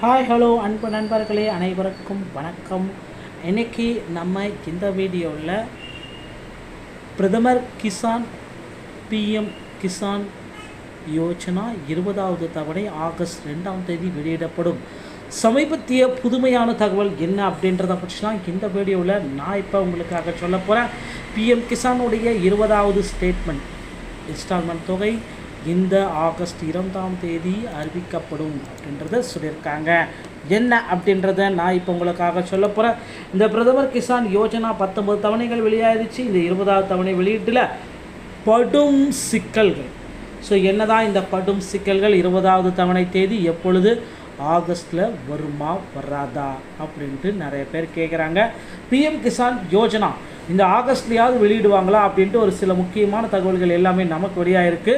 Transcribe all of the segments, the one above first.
Hi hello அன்பு நண்பர்களே, அனைவருக்கும் வணக்கம். இன்றைக்கி நம்ம இந்த வீடியோவில் பிரதமர் கிசான் பிஎம் கிசான் யோஜனா 20வது தவணை ஆகஸ்ட் 2ஆம் தேதி வெளியிடப்படும் சமீபத்திய புதுமையான தகவல் என்ன அப்படின்றத பற்றி தான் இந்த வீடியோவில் நான் இப்போ உங்களுக்காக சொல்ல போகிறேன். பிஎம் கிசானுடைய 20வது ஸ்டேட்மெண்ட் இன்ஸ்டால்மெண்ட் தொகை இந்த ஆகஸ்ட் 2ஆம் தேதி அறிவிக்கப்படும் அப்படின்றத சொல்லியிருக்காங்க. என்ன அப்படின்றத நான் இப்போ உங்களுக்காக சொல்ல போகிறேன். இந்த பிரதமர் கிசான் யோஜனா 19 தவணைகள் வெளியாகிடுச்சு. இந்த 20வது தவணை வெளியீட்டில் படும் சிக்கல்கள். ஸோ என்னதான் இந்த படும் சிக்கல்கள், 20வது தவணை தேதி எப்பொழுது, ஆகஸ்ட்டில் வருமா வராதா அப்படின்ட்டு நிறைய பேர் கேட்குறாங்க. பிஎம் கிசான் யோஜனா இந்த ஆகஸ்ட்லேயாவது வெளியிடுவாங்களா அப்படின்ட்டு ஒரு சில முக்கியமான தகவல்கள் எல்லாமே நமக்கு வெளியாகிருக்கு.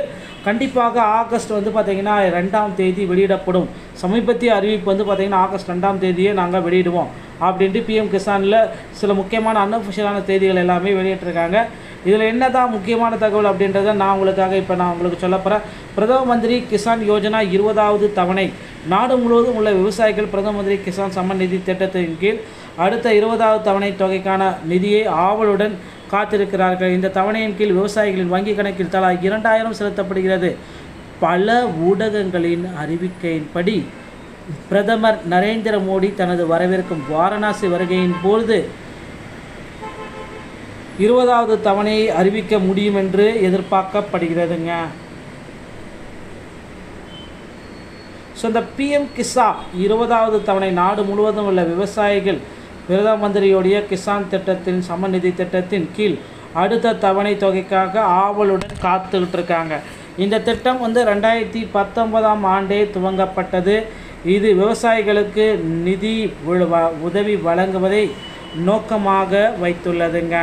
கண்டிப்பாக ஆகஸ்ட் பார்த்திங்கன்னா 2ஆம் தேதி வெளியிடப்படும். சமீபத்திய அறிவிப்பு பார்த்திங்கன்னா ஆகஸ்ட் 2ஆம் தேதியே நாங்கள் வெளியிடுவோம் அப்படின்ட்டு பிஎம் கிசானில் சில முக்கியமான அன்அஃபிஷியலான தேதிகள் எல்லாமே வெளியிட்டிருக்காங்க. இதில் என்ன தான் முக்கியமான தகவல் அப்படின்றத நான் உங்களுக்கு சொல்ல போகிறேன். பிரதம மந்திரி கிசான் யோஜனா 20வது தவணை நாடு முழுவதும் உள்ள விவசாயிகள் பிரதம மந்திரி கிசான் சம்மன் நிதி திட்டத்தின் கீழ் அடுத்த 20வது தவணை தொகைக்கான நிதியை ஆவலுடன் காத்திருக்கிறார்கள். இந்த தவணையின் கீழ் விவசாயிகளின் வங்கி கணக்கில் தலா 2000 செலுத்தப்படுகிறது. பல ஊடகங்களின் அறிவிக்கையின்படி பிரதமர் நரேந்திர மோடி தனது வரவிருக்கும் வாரணாசி வருகையின் பொழுது 20வது தவணையை அறிவிக்க முடியும் என்று எதிர்பார்க்கப்படுகிறதுங்க. ஸோ இந்த பிஎம் கிசான் 20வது தவணை நாடு முழுவதும் உள்ள விவசாயிகள் பிரதம மந்திரியுடைய கிசான் திட்டத்தின் சமநிதி திட்டத்தின் கீழ் அடுத்த தவணை தொகைக்காக ஆவலுடன் காத்துக்கிட்டு இருக்காங்க. இந்த திட்டம் 2019ஆம் ஆண்டே துவங்கப்பட்டது. இது விவசாயிகளுக்கு நிதி உதவி வழங்குவதை நோக்கமாக வைத்துள்ளதுங்க.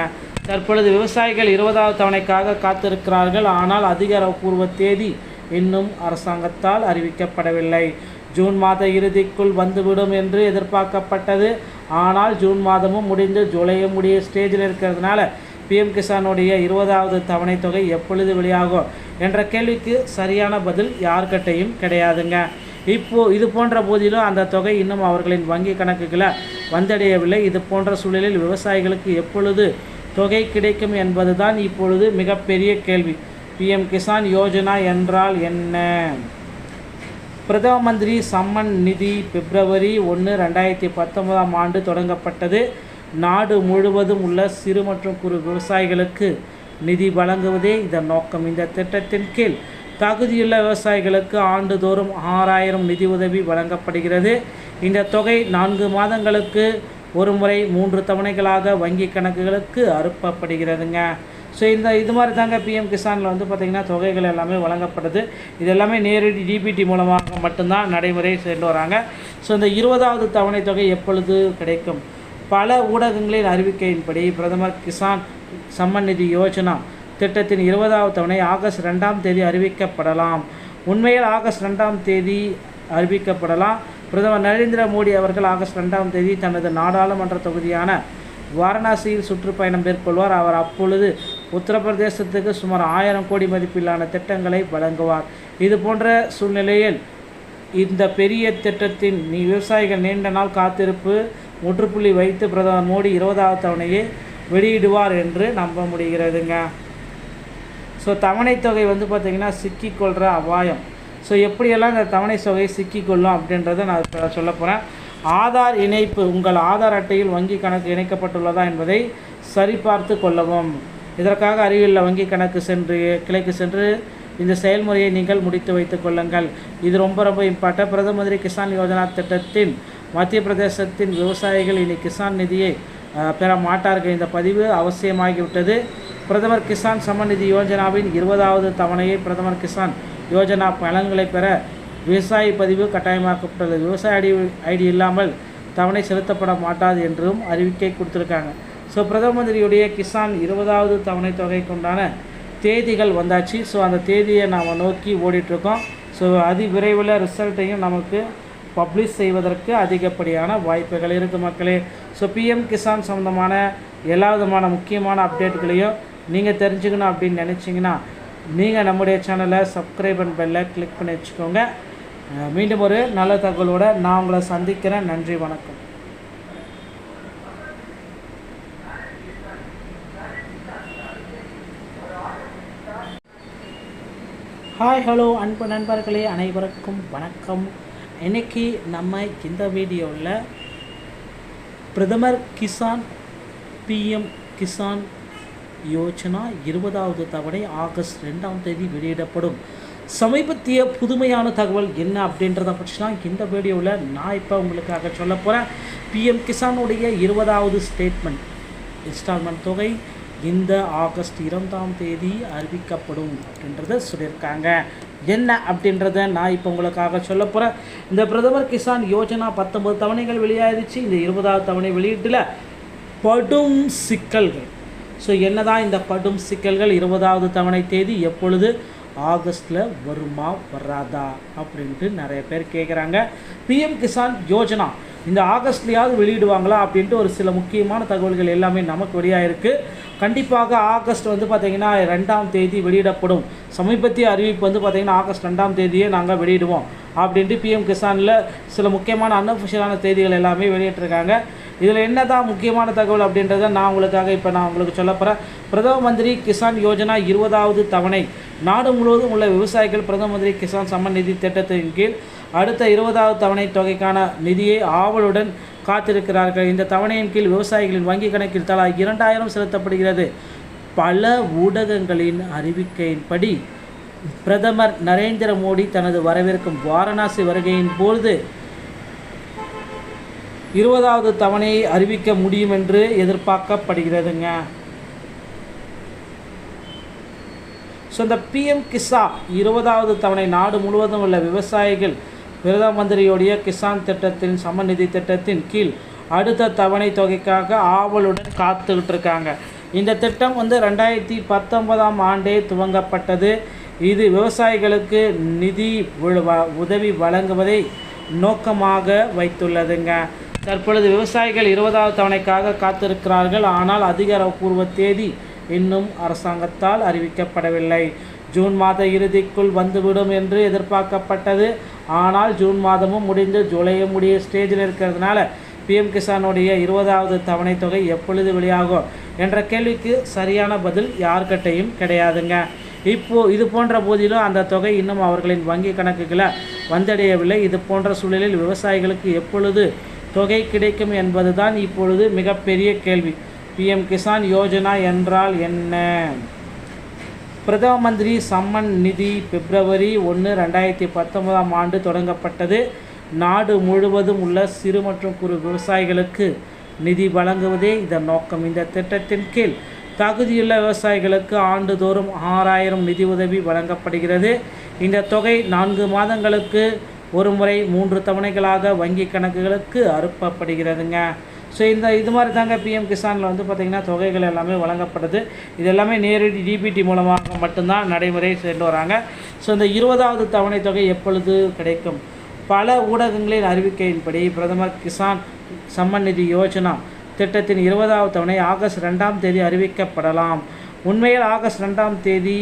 தற்பொழுது விவசாயிகள் 20வது தவணைக்காக காத்திருக்கிறார்கள். ஆனால் அதிகாரப்பூர்வ தேதி இன்னும் அரசாங்கத்தால் அறிவிக்கப்படவில்லை. ஜூன் மாத இறுதிக்குள் வந்துவிடும் என்று எதிர்பார்க்கப்பட்டது. ஆனால் ஜூன் மாதமும் முடிந்து ஜூலையும் முடிய ஸ்டேஜில் இருக்கிறதுனால பிஎம் கிசானுடைய 20வது தவணை தொகை எப்பொழுது வெளியாகும் என்ற கேள்விக்கு சரியான பதில் யார்கிட்டையும் கிடையாதுங்க. இது போன்ற போதிலும் அந்த தொகை இன்னும் அவர்களின் வங்கி கணக்குகளை வந்தடையவில்லை. இது போன்ற சூழலில் விவசாயிகளுக்கு எப்பொழுது தொகை கிடைக்கும் என்பது தான் இப்பொழுது மிகப்பெரிய கேள்வி. பிஎம் கிசான் யோஜனா என்றால் என்ன? பிரதம மந்திரி சம்மன் நிதி பிப்ரவரி 1, 2019ஆம் ஆண்டு தொடங்கப்பட்டது. நாடு முழுவதும் உள்ள சிறு மற்றும் குறு விவசாயிகளுக்கு நிதி வழங்குவதே இதன் நோக்கம். இந்த திட்டத்தின் கீழ் தகுதியுள்ள விவசாயிகளுக்கு ஆண்டுதோறும் 6000 நிதி உதவி வழங்கப்படுகிறது. இந்த தொகை 4 மாதங்களுக்கு ஒரு முறை 3 தவணைகளாக வங்கி கணக்குகளுக்கு அனுப்பப்படுகிறதுங்க. ஸோ இது மாதிரி தாங்க பிஎம் கிசானில் பார்த்திங்கன்னா தொகைகள் எல்லாமே வழங்கப்படுது. இது எல்லாமே நேரடி டிபிடி மூலமாக மட்டும்தான் நடைமுறை சென்று வராங்க. ஸோ இந்த 20வது தவணை தொகை எப்பொழுது கிடைக்கும்? பல ஊடகங்களின் அறிவிக்கையின்படி பிரதமர் கிசான் சம்மன் நிதி யோஜனா திட்டத்தின் 20வது தவணை ஆகஸ்ட் 2ஆம் தேதி அறிவிக்கப்படலாம். உண்மையில் ஆகஸ்ட் 2ஆம் தேதி அறிவிக்கப்படலாம். பிரதமர் நரேந்திர மோடி அவர்கள் ஆகஸ்ட் 2ஆம் தேதி தனது நாடாளுமன்ற தொகுதியான வாரணாசியில் சுற்றுப்பயணம் மேற்கொள்வார். அவர் அப்பொழுது உத்தரப்பிரதேசத்துக்கு சுமார் 1000 கோடி மதிப்பிலான திட்டங்களை வழங்குவார். இது போன்ற சூழ்நிலையில் இந்த பெரிய திட்டத்தின் விவசாயிகள் நீண்ட நாள் காத்திருப்பு முற்றுப்புள்ளி வைத்து பிரதமர் மோடி 20வது தவணையை வெளியிடுவார் என்று நம்ப முடிகிறதுங்க. ஸோ தவணை தொகை பார்த்திங்கன்னா சிக்கிக்கொள்கிற அபாயம். ஸோ எப்படியெல்லாம் இந்த தவணை தொகை சிக்கிக்கொள்ளும் அப்படின்றத நான் சொல்ல போகிறேன். ஆதார் இணைப்பு. உங்கள் ஆதார் அட்டையில் வங்கி கணக்கு இணைக்கப்பட்டுள்ளதா என்பதை சரிபார்த்து கொள்ளவும். இதற்காக அருகிலுள்ள வங்கி கிளைக்கு சென்று இந்த செயல்முறையை நீங்கள் முடித்து வைத்து கொள்ளுங்கள். இது ரொம்ப இம்பார்ட்டன்ட். பிரதம மந்திரி கிசான் யோஜனா திட்டத்தின் மத்திய பிரதேசத்தின் விவசாயிகள் இனி கிசான் நிதியை பெற மாட்டார்கள். இந்த பதிவு அவசியமாகிவிட்டது. பிரதமர் கிசான் சம்மன் நிதி யோஜனாவின் 20வது தவணையை பிரதமர் கிசான் யோஜனா பலன்களை பெற விவசாய பதிவு கட்டாயமாக்கப்பட்டுள்ளது. விவசாய ஐடி இல்லாமல் தவணை செலுத்தப்பட மாட்டாது என்றும் அறிவிக்கை கொடுத்துருக்காங்க. ஸோ பிரதம மந்திரியுடைய கிசான் 20வது தவணை தொகைக்குண்டான தேதிகள் வந்தாச்சு. ஸோ அந்த தேதியை நாம் நோக்கி ஓடிட்டுருக்கோம். ஸோ விரைவில் ரிசல்ட்டையும் நமக்கு பப்ளிஷ் செய்வதற்கு அதிகப்படியான வாய்ப்புகள் இருக்குது மக்களே. ஸோ பிஎம் கிசான் சம்மந்தமான எல்லா விதமான முக்கியமான அப்டேட்டுகளையும் நீங்கள் தெரிஞ்சுக்கணும் அப்படின்னு நினச்சிங்கன்னா நீங்கள் நம்முடைய சேனலை சப்ஸ்கிரைப் அண்ட் பெல்லை கிளிக் பண்ணி வச்சுக்கோங்க. மீண்டும் ஒரு நல்ல தகவலோடு நான் உங்களை சந்திக்கிறேன். நன்றி, வணக்கம். ஹாய், ஹலோ அன்பு நண்பர்களே, அனைவருக்கும் வணக்கம். இன்றைக்கி நம்ம இந்த வீடியோவில் பிரதமர் கிசான் பிஎம் கிசான் யோஜனா 20வது தவணை ஆகஸ்ட் 2ஆம் தேதி வெளியிடப்படும் சமீபத்திய புதுமையான தகவல் என்ன அப்படின்றத பற்றி தான் இந்த வீடியோவில் நான் இப்போ உங்களுக்காக சொல்ல போகிறேன். பிஎம் கிசானுடைய 20வது ஸ்டேட்மெண்ட் இன்ஸ்டால்மெண்ட் தொகை இந்த ஆகஸ்ட் 2ஆம் தேதி அறிவிக்கப்படும் அப்படின்றத சொல்லியிருக்காங்க. என்ன அப்படின்றத நான் இப்போ உங்களுக்காக சொல்ல போகிறேன். இந்த பிரதமர் கிசான் யோஜனா 19 தவணைகள் வெளியாகிடுச்சு. இந்த 20வது தவணை வெளியீட்டில் படும் சிக்கல்கள். ஸோ என்னதான் இந்த படும் சிக்கல்கள், 20வது தவணை தேதி எப்பொழுது, ஆகஸ்ட்டில் வருமா வராதா அப்படின்ட்டு நிறைய பேர் கேட்குறாங்க. பிஎம் கிசான் யோஜனா இந்த ஆகஸ்ட்லேயாவது வெளியிடுவாங்களா அப்படின்ட்டு ஒரு சில முக்கியமான தகவல்கள் எல்லாமே நமக்கு வெளியாகிருக்கு. கண்டிப்பாக ஆகஸ்ட் பார்த்திங்கன்னா 2ஆம் தேதி வெளியிடப்படும். சமீபத்திய அறிவிப்பு பார்த்திங்கன்னா ஆகஸ்ட் 2ஆம் தேதியே நாங்கள் வெளியிடுவோம் அப்படின்ட்டு பிஎம் கிசானில் சில முக்கியமான அன்அஃபிஷியலான தேதிகள் எல்லாமே வெளியிட்டிருக்காங்க. இதில் என்ன தான் முக்கியமான தகவல் அப்படின்றத நான் உங்களுக்கு சொல்ல போகிறேன். பிரதம மந்திரி கிசான் யோஜனா 20வது தவணை நாடு முழுவதும் உள்ள விவசாயிகள் பிரதம மந்திரி கிசான் சம்மன் நிதி திட்டத்தின் கீழ் அடுத்த 20வது தவணை தொகைக்கான நிதியை ஆவலுடன் காத்திருக்கிறார்கள். இந்த தவணையின் கீழ் விவசாயிகளின் வங்கி கணக்கில் தலா 2000 செலுத்தப்படுகிறது. பல ஊடகங்களின் அறிவிக்கையின்படி பிரதமர் நரேந்திர மோடி தனது வரவிருக்கும் வாரணாசி வருகையின் பொழுது 20வது தவணையை அறிவிக்க முடியும் என்று எதிர்பார்க்கப்படுகிறதுங்க. ஸோ இந்த பிஎம் கிசான் 20வது தவணை நாடு முழுவதும் உள்ள விவசாயிகள் பிரதம மந்திரியுடைய கிசான் திட்டத்தின் சம நிதி திட்டத்தின் கீழ் அடுத்த தவணை தொகைக்காக ஆவலுடன் காத்துக்கிட்டு இருக்காங்க. இந்த திட்டம் 2019ஆம் ஆண்டே துவங்கப்பட்டது. இது விவசாயிகளுக்கு நிதி உதவி வழங்குவதை நோக்கமாக வைத்துள்ளதுங்க. தற்பொழுது விவசாயிகள் 20வது தவணைக்காக காத்திருக்கிறார்கள். ஆனால் அதிகாரப்பூர்வ தேதி இன்னும் அரசாங்கத்தால் அறிவிக்கப்படவில்லை. ஜூன் மாத இறுதிக்குள் வந்துவிடும் என்று எதிர்பார்க்கப்பட்டது. ஆனால் ஜூன் மாதமும் முடிந்து ஜூலையும் முடிய ஸ்டேஜில் இருக்கிறதுனால பிஎம் கிசானுடைய 20வது தவணை தொகை எப்பொழுது வெளியாகும் என்ற கேள்விக்கு சரியான பதில் யார்கிட்டையும் கிடையாதுங்க. இப்போது இது போன்ற போதிலும் அந்த தொகை இன்னும் அவர்களின் வங்கி கணக்குகளை வந்தடையவில்லை. இது போன்ற சூழலில் விவசாயிகளுக்கு எப்பொழுது தொகை கிடைக்கும் என்பது தான் இப்பொழுது மிகப்பெரிய கேள்வி. பிஎம் கிசான் யோஜனா என்றால் என்ன? பிரதம மந்திரி சம்மன் நிதி பிப்ரவரி 1, 2019ஆம் ஆண்டு தொடங்கப்பட்டது. நாடு முழுவதும் உள்ள சிறு மற்றும் குறு விவசாயிகளுக்கு நிதி வழங்குவதே இதன் நோக்கம். இந்த திட்டத்தின் கீழ் தகுதியுள்ள விவசாயிகளுக்கு ஆண்டுதோறும் 6000 நிதி உதவி வழங்கப்படுகிறது. இந்த தொகை 4 மாதங்களுக்கு ஒரு முறை 3 தவணைகளாக வங்கி கணக்குகளுக்கு அனுப்பப்படுகிறதுங்க. ஸோ இது மாதிரி தாங்க பிஎம் கிசானில் பார்த்திங்கன்னா தொகைகள் எல்லாமே வழங்கப்படுது. இது எல்லாமே நேரடி டிபிடி மூலமாக மட்டும்தான் நடைமுறை சென்று வராங்க. ஸோ இந்த 20வது தவணை தொகை எப்பொழுது கிடைக்கும்? பல ஊடகங்களின் அறிவிக்கையின்படி பிரதமர் கிசான் சம்மன் நிதி யோஜனா திட்டத்தின் 20வது தவணை ஆகஸ்ட் 2ஆம் தேதி அறிவிக்கப்படலாம். உண்மையில் ஆகஸ்ட் 2ஆம் தேதி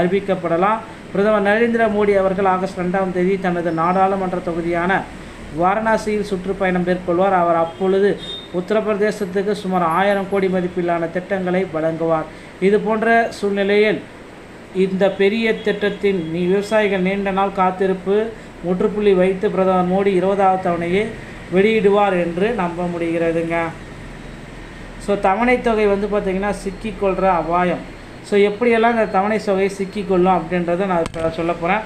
அறிவிக்கப்படலாம். பிரதமர் நரேந்திர மோடி அவர்கள் ஆகஸ்ட் 2ஆம் தேதி தனது நாடாளுமன்ற தொகுதியான வாரணாசியில் சுற்றுப்பயணம் மேற்கொள்வார். அவர் அப்பொழுது உத்தரப்பிரதேசத்துக்கு சுமார் 1000 கோடி மதிப்பிலான திட்டங்களை வழங்குவார். இது போன்ற சூழ்நிலையில் இந்த பெரிய திட்டத்தின் விவசாயிகள் நீண்ட நாள் காத்திருப்பு முற்றுப்புள்ளி வைத்து பிரதமர் மோடி 20வது தவணையை வெளியிடுவார் என்று நம்ப முடிகிறதுங்க. ஸோ தவணை தொகை பார்த்திங்கன்னா சிக்கிக்கொள்கிற அபாயம். ஸோ எப்படியெல்லாம் இந்த தவணை தொகை சிக்கிக்கொள்ளும் அப்படின்றத நான் இப்போ சொல்ல போகிறேன்.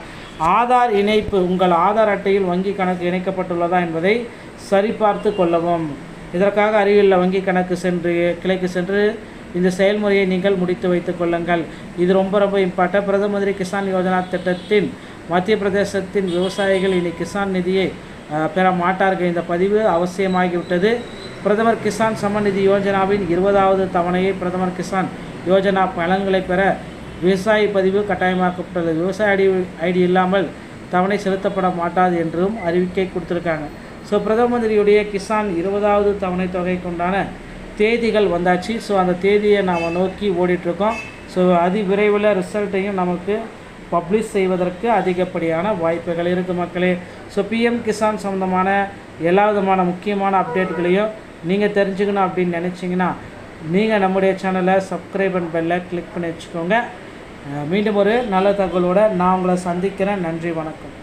ஆதார் இணைப்பு. உங்கள் ஆதார் அட்டையில் வங்கி கணக்கு இணைக்கப்பட்டுள்ளதா என்பதை சரிபார்த்து கொள்ளவும். இதற்காக அருகிலுள்ள வங்கி கிளைக்கு சென்று இந்த செயல்முறையை நீங்கள் முடித்து வைத்துக் கொள்ளுங்கள். இது ரொம்ப இம்பார்ட்டன்ட். பிரதம மந்திரி கிசான் யோஜனா திட்டத்தின் மத்திய பிரதேசத்தின் விவசாயிகள் இனி கிசான் நிதியை பெற மாட்டார்கள். இந்த பதிவு அவசியமாகிவிட்டது. பிரதமர் கிசான் சம்மன் நிதி யோஜனாவின் 20வது தவணையை பிரதமர் கிசான் யோஜனா பலன்களை பெற விவசாய பதிவு கட்டாயமாக்கப்பட்டுள்ளது. விவசாய ஐடி இல்லாமல் தவணை செலுத்தப்பட மாட்டாது என்றும் அறிவிக்கை கொடுத்துருக்காங்க. ஸோ பிரதம மந்திரியுடைய கிசான் 20வது தவணை தொகைக்குண்டான தேதிகள் வந்தாச்சு. ஸோ அந்த தேதியை நாம் நோக்கி ஓடிட்டுருக்கோம். ஸோ விரைவில் ரிசல்ட்டையும் நமக்கு பப்ளிஷ் செய்வதற்கு அதிகப்படியான வாய்ப்புகள் இருக்குது மக்களே. ஸோ பிஎம் கிசான் சம்மந்தமான எல்லா விதமான முக்கியமான அப்டேட்டுகளையும் நீங்கள் தெரிஞ்சுக்கணும் அப்படின்னு நினச்சிங்கன்னா நீங்கள் நம்முடைய சேனலை சப்ஸ்கிரைப் அண்ட் பெல்லை கிளிக் பண்ணி வச்சுக்கோங்க. மீண்டும் ஒரு நல்ல தகவலோடு நான் உங்களை சந்திக்கிறேன். நன்றி, வணக்கம்.